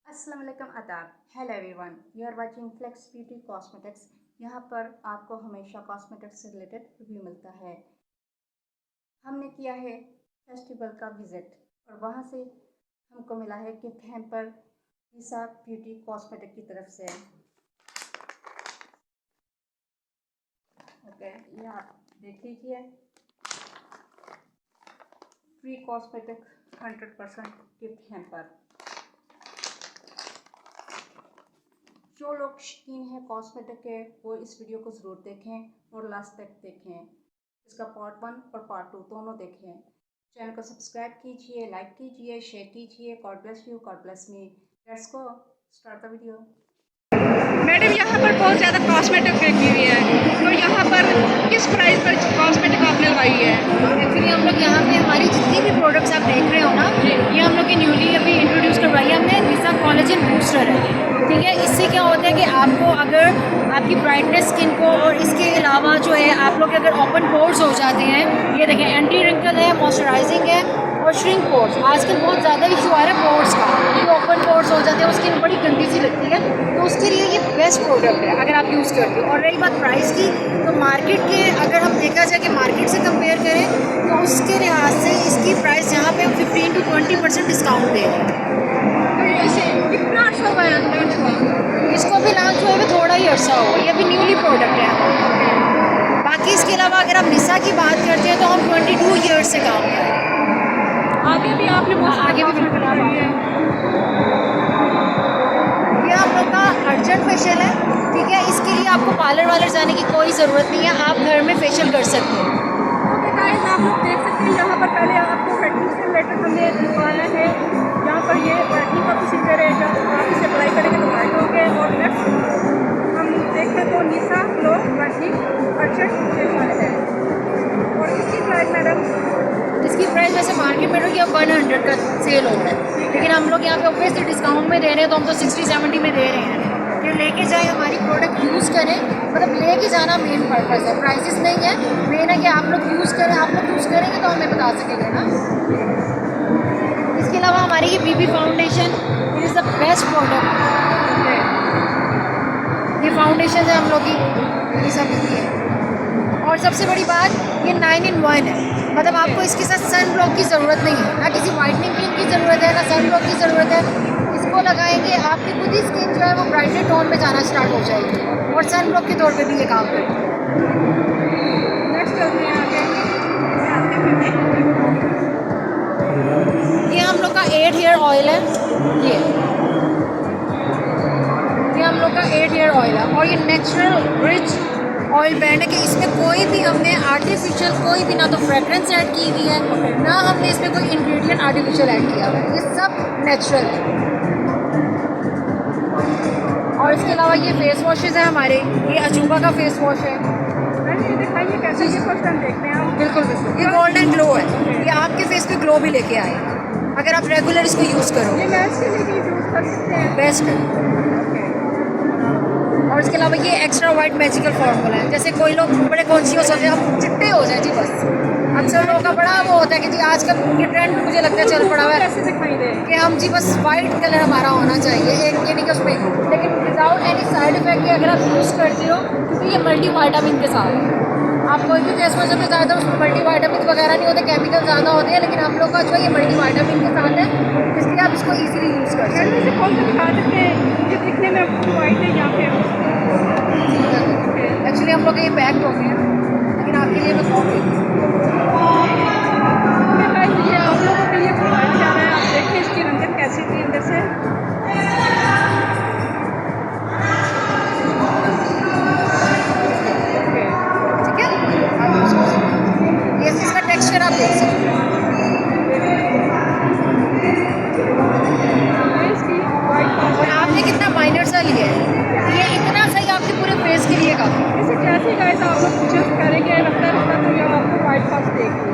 अस्सलाम वालेकुम आदाब। Hello everyone, you are watching Flex Beauty Cosmetics. यहाँ पर आपको हमेशा कॉस्मेटिक्स से रिलेटेड रिव्यू मिलता है। हमने किया है फेस्टिवल का विज़िट और वहाँ से हमको मिला है गिफ्ट हैम्पर निसा ब्यूटी कॉस्मेटिक की तरफ से। ओके, ये आप देख लीजिए, फ्री कॉस्मेटिक 100% गिफ्ट हैम्पर। जो लोग शौकीन हैं कॉस्मेटिक के वो इस वीडियो को ज़रूर देखें और लास्ट तक देखें। इसका पार्ट 1 और पार्ट 2 दोनों देखें। चैनल को सब्सक्राइब कीजिए, लाइक कीजिए, शेयर कीजिए। God bless you, God bless me. Let's go start the video. Madam यहाँ पर बहुत ज़्यादा कॉस्मेटिक रखी हुई है, तो यहाँ पर किस प्राइस पर कॉस्मेटिक आपने लगाई है? एक्चुअली हम लोग यहाँ पे हमारी जितनी भी प्रोडक्ट्स आप देख रहे हो ना, ये हम लोग की न्यूली अभी इंट्रोड्यूस करवाई है हमने। निसा कोलेजन बूस्टर है, ठीक है। इससे क्या होता है कि आपको अगर आपकी ब्राइटनेस स्किन को, और इसके अलावा जो है आप लोग अगर ओपन पोर्स हो जाते हैं, ये देखें एंटी रिंकल है, मॉइस्चराइजिंग है और श्रिंक पोर्स। आजकल बहुत ज़्यादा इशू आ रहा है पोर्स का, कि ओपन पोर्स हो जाते हैं, स्किन बड़ी गंदी सी लगती है, तो उसके लिए ये बेस्ट प्रोडक्ट है अगर आप यूज़ करते हो। और रही बात प्राइस की, तो मार्केट के अगर हम देखा जाए कि मार्केट से कंपेयर करें तो उसके लिहाज से इसकी प्राइस यहाँ पे हम 15 to 20% डिस्काउंट दे रहे हैं। कितना अच्छा हुआ है लॉन्च हुआ? इसको अभी लॉन्च हुए हुए थोड़ा ही अर्सा हुआ, ये अभी न्यूली प्रोडक्ट है। बाकी इसके अलावा अगर हम निसा की बात करते हैं तो हम 22 ईयर्स से काम कर रहे हैं। आगे भी आपने बहुत आगे भी कॉस्मेटिक लगाई है। ये आप लोग का अर्जेंट फेशियल है, ठीक है। इसके लिए आपको पार्लर वालर जाने की कोई ज़रूरत नहीं है, आप घर में फेशियल कर सकते हैं। ओके गाइस, आप लोग देख सकते हैं यहाँ पर पहले आपको रेटिंग से रिलेटेड हमने दिखाना है। यहाँ पर ये रेटिंग का प्रोसीजर है, जब आप इसे अप्लाई करेंगे तो वाइट होंगे। और नेक्स्ट हम देखें तो निसा ग्लो ब्राइटनिंग अर्जेंट फेशियल है। और इसकी प्राइस मैडम? इसकी प्राइस वैसे मार्केट में रही है 100 का सेल हो रहा है, लेकिन हम लोग यहाँ पे ऑब्वियसली डिस्काउंट में दे रहे हैं, तो हम तो 60-70 में दे रहे हैं कि लेके जाए, हमारी प्रोडक्ट यूज़ करें। मतलब लेके जाना मेन पर्पज़ है, प्राइसेस नहीं है। मेन है कि आप लोग यूज़ करें, आप लोग यूज़ करेंगे तो हमें बता सकेंगे ना। इसके अलावा हमारी ये BB foundation is the best product. ये फाउंडेशन है हम लोग की, ये सब है। और सबसे बड़ी बात, ये 9 in 1 है। मतलब आपको इसके साथ सन ब्लॉक की ज़रूरत नहीं है, ना किसी वाइटनिंग क्रीम की ज़रूरत है, ना सन ब्लॉक की ज़रूरत है। इसको लगाएंगे आपकी खुद ही स्किन जो है वो ब्राइटनेस टोन में जाना स्टार्ट हो जाएगी, और सन ब्लॉक के तौर पे भी ये काम करती है। नेक्स्ट चलते हैं आगे। ये हम लोग का 8 हेयर ऑयल है। ये हम लोग का 8 हेयर ऑयल है, और ये नेचुरल रिच ऑयल ब्रांड है कि इसमें कोई भी हमने आर्टिफिशियल कोई भी ना तो फ्रेगरेंस ऐड की हुई है, ना हमने इसमें कोई इंग्रेडिएंट आर्टिफिशियल ऐड किया हुआ है। ये सब नेचुरल है। और इसके अलावा ये फेस वॉशेज़ हैं हमारे, ये अजूबा का फेस वॉश है। ये दिखाइए कैसे, ये फर्स्ट टाइम देखते हैं हम। बिल्कुल बिल्कुल, ये गोल्डन ग्लो है, ये आपके फेस पे ग्लो भी लेके आएगा अगर आप रेगुलर इसको यूज़ करो। ये मैच के लिए भी यूज़ कर सकते हैं। बेस्ट है। और इसके अलावा ये एक्स्ट्रा वाइट मैजिकल फार्मूला है। जैसे कोई लोग बड़े कॉन्शियस होते हैं, हम चिट्टे हो जाए जी बस। अक्सर लोगों का बड़ा वो होता है कि जी आजकल ये ट्रेंड मुझे लगता है चल पड़ा हुआ है कैसे दिखाई दे कि हम जी बस वाइट कलर हमारा होना चाहिए, एक ये नहीं कि उसमें, लेकिन विदाउट एनी साइड इफेक्ट के अगर आप यूज़ करते हो, क्योंकि ये मल्टी वाइटामिन के साथ है। आप कोई भी फेस वॉश में ज़्यादा उसमें मल्टी वाइटामिन वगैरह नहीं होते, केमिकल ज़्यादा होते हैं, लेकिन हम लोग का जो है ये मल्टी वाइटामिन के साथ है, इसलिए आप इसको ईजिली यूज़ कर सकते से कौन सा दिखा सकते हैं? ये दिखने में वाइट है यहाँ पे। हैं। एक्चुअली हम लोग ये पैक्ड हो गए हैं, लेकिन आपके लिए मैं कॉल देती हूँ। ये आप लोगों के लिए प्रोवाइड किया है। आप देखिए इसकी रंगत कैसी थी अंदर से। ठीक है, आप यूज़ कर सकते हैं। ये इसका टेक्सचर आप देख सकते हैं। इसकी वाइट और आपने कितना माइनर सा लिया है, ये इतना सही आपके पूरे फेस के लिए काफ़ी है। इसे जैसे गाइस आप लोग परचेज करेंगे, रखता रखता तो ये आपको वाइट पास देगी।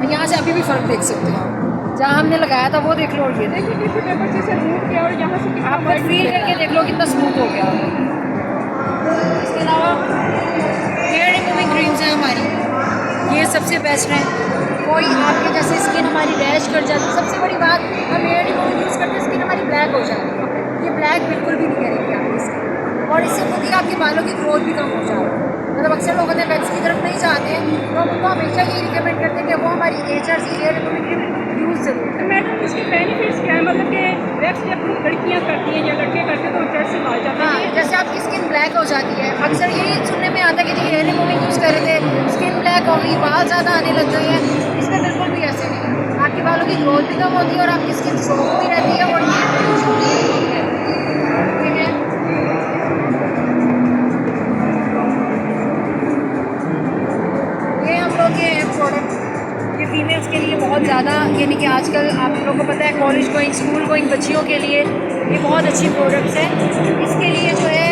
यहाँ से अभी भी फ़र्क देख सकते हो, जहाँ हमने लगाया था वो देख लो, और ये देखिए किसी पेपर से रिमूव किया और यहाँ से कितना आप बस फील करके देख लो कितना स्मूथ हो गया। इसके अलावा हेयर सबसे बेस्ट हैं। कोई आपके जैसे स्किन हमारी रैश कर जाती है, सबसे बड़ी बात हम हेयर रिमूवर यूज़ करते हैं स्किन हमारी ब्लैक हो जाती है, ये ब्लैक बिल्कुल भी नहीं करेगी आपकी स्किन, और इससे खुद ही आपके बालों की ग्रोथ भी कम हो जाती है। मतलब अक्सर लोग होते हैं वैक्स की तरफ नहीं जाते हैं, तो हम उनको हमेशा ये रिकमेंड करते हैं कि वो हमारी HRC हेयर रिमूवर यूज़ जरूर तो मैडम इसके बेनिफिट्स क्या है, मतलब कि वैक्स जब लड़कियाँ करती हैं या लड़के करते हैं तो जड़ से बाल जाते हाँ, हैं। जैसे आपकी स्किन ब्लैक हो जाती है, अक्सर यही सुनने में आता है कि जी हेयर रिमूविंग यूज़ कर रहे थे स्किन ब्लैक हो गई, बाल ज़्यादा आने लग गए हैं, इसमें बिल्कुल भी ऐसे नहीं है। आपके बालों की ग्रोथ भी कम होती है और आपकी स्किन सॉफ्ट भी रहती है और ये ठीक है। ये हम लोग के प्रोडक्ट ये फीमेल्स के लिए बहुत ज़्यादा, यानी कि आजकल आप लोगों को पता है कॉलेज गोइंग स्कूल गोइंग बच्चियों के लिए ये बहुत अच्छी प्रोडक्ट्स हैं। इसके लिए जो है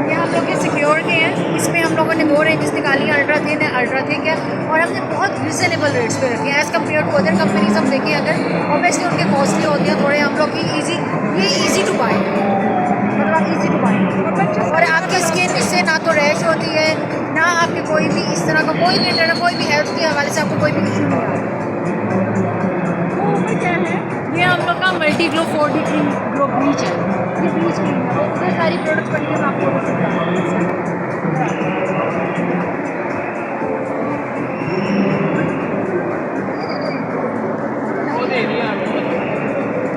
ये हम लोग के सिक्योर के हैं, इसमें हम लोगों ने 2 रेंजेस निकाली हैं, अल्ट्रा थिन है, अल्ट्रा थिक है, और हमने बहुत रिजनेबल रेट्स पे रखे हैं as compare to other companies. हम देखें अगर ऑब्वियसली उनके कॉस्टली होते हैं थोड़े, हम लोग की ईजी टू बाई, मतलब ईजी टू बाई, और आपकी स्किन इससे ना तो रैश होती है, ना आपके कोई भी इस तरह का कोई भी कोई भी हेल्थ के हवाले से आपको कोई भी इशू नहीं आता। वो ऊपर क्या है? ये हम लोग का multi glow 4D cream glow bleach है, ये ब्लीच क्रीम है, इतने सारी प्रोडक्ट्स बन के मैं आपको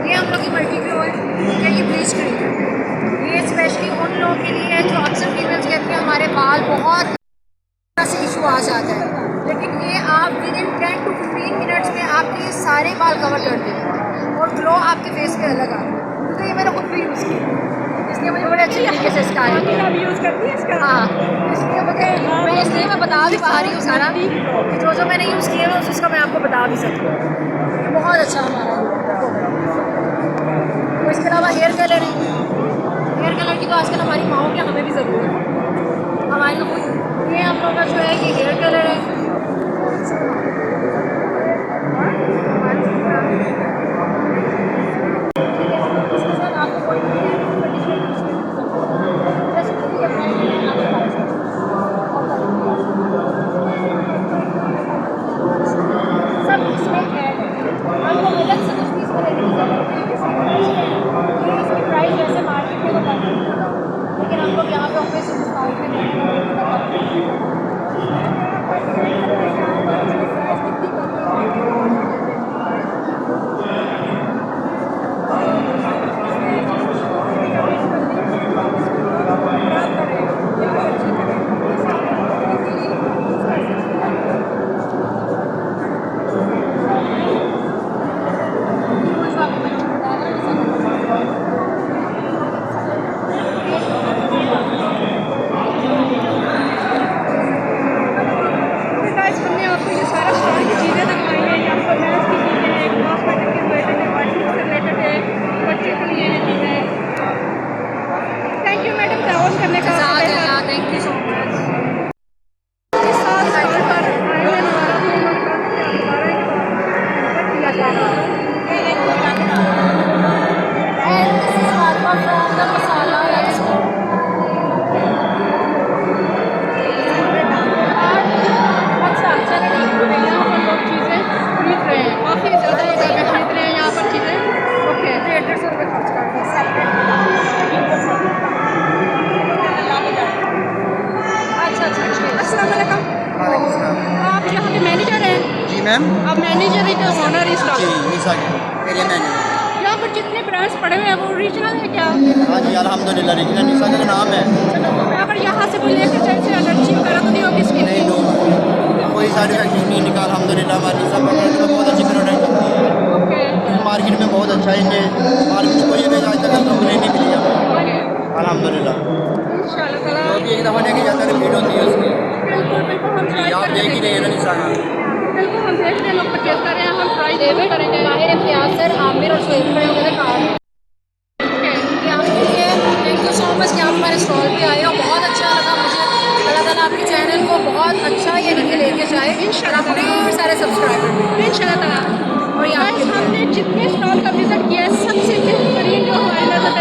ये हम लोग की मल्टी ग्लो है, ठीक है, ये ब्लीच क्रीम है, ये स्पेशली उन लोगों के लिए है जो अक्सर फीमेल्स कहती हैं हमारे बाल बहुत से इशू आ जाता है, लेकिन ये आप विद इन 10 to 15 मिनट्स में आपके सारे बाल कवर कर देते हैं और ग्लो आपके फेस पे अलग आता है, क्योंकि ये मैंने खुद भी यूज़ किया, इसलिए मुझे बड़े अच्छे तरीके से इसका आइडिया आप यूज़ करती हैं इसका? हाँ, इसलिए मैं बता भी पा रही हूँ सारा कि जो मैंने यूज़ किया है उसका मैं आपको बता भी सकती हूँ। ये बहुत अच्छा हमारा तो इसके अलावा हेयर कलर है, हेयर कलर की तो आजकल हमारी माओ की हमें भी ज़रूरत है, हमारी तो कोई ये हम लोग का जो है ये हेयर कलर है, इसके साथ आपको कोई सब इसमें ऐड है, हमको अलग से कुछ चीज़ लेने की जरूरत नहीं है, ये इसकी प्राइस वैसे मार्केट में बताते हैं, लेकिन हम लोग यहाँ पे ऑफिस से डिस्काउंट में देने मैम? आप मैनेजर है क्या, ओनर इस जी निशा के एरिया मैनेजर। यहाँ पर जितने ब्रांड्स पड़े हुए हैं वो ओरिजिनल है क्या? हाँ जी अल्हम्दुलिल्लाह ओरिजिनल निशा का नाम है। अगर यहाँ से कोई लेकर जाए से एलर्जी वगैरह तो नहीं होगी इसकी? नहीं नो, कोई साइड इफेक्ट नहीं निकला अल्हम्दुलिल्लाह। हमारी निशा प्रोडक्ट में बहुत अच्छी प्रोडक्ट होती है, ओके मार्केट में बहुत अच्छा है, मार्केट में कोई हमें आज तक कंप्लेन नहीं मिली हमें अल्हम्दुलिल्लाह। इंशाल्लाह ताला तो एक दफ़ा लेके जाता है भीड़ होती है उसकी। बिल्कुल बिल्कुल हम ट्राई आप देख ही रहे हैं ना निशा का, बिल्कुल हम देख रहे हैं, लोग परचेज कर रहे हैं, हम ट्राई जरूर करेंगे। माहिर इम्तियाज सर, आमिर और शोएब खड़े होकर कार ये आपके लिए थैंक यू सो मच कि आप हमारे स्टॉल पे आए हो, बहुत अच्छा लगा मुझे। अल्लाह ताला आपके चैनल को बहुत अच्छा यानी कि लेके जाए, इंशाल्लाह आपको ढेर सारे सब्सक्राइबर इंशाल्लाह ताला। और ये आपके लिए हमने जितने स्टॉल का विजिट किया है सबसे बेहतरीन जो हमारे नज़र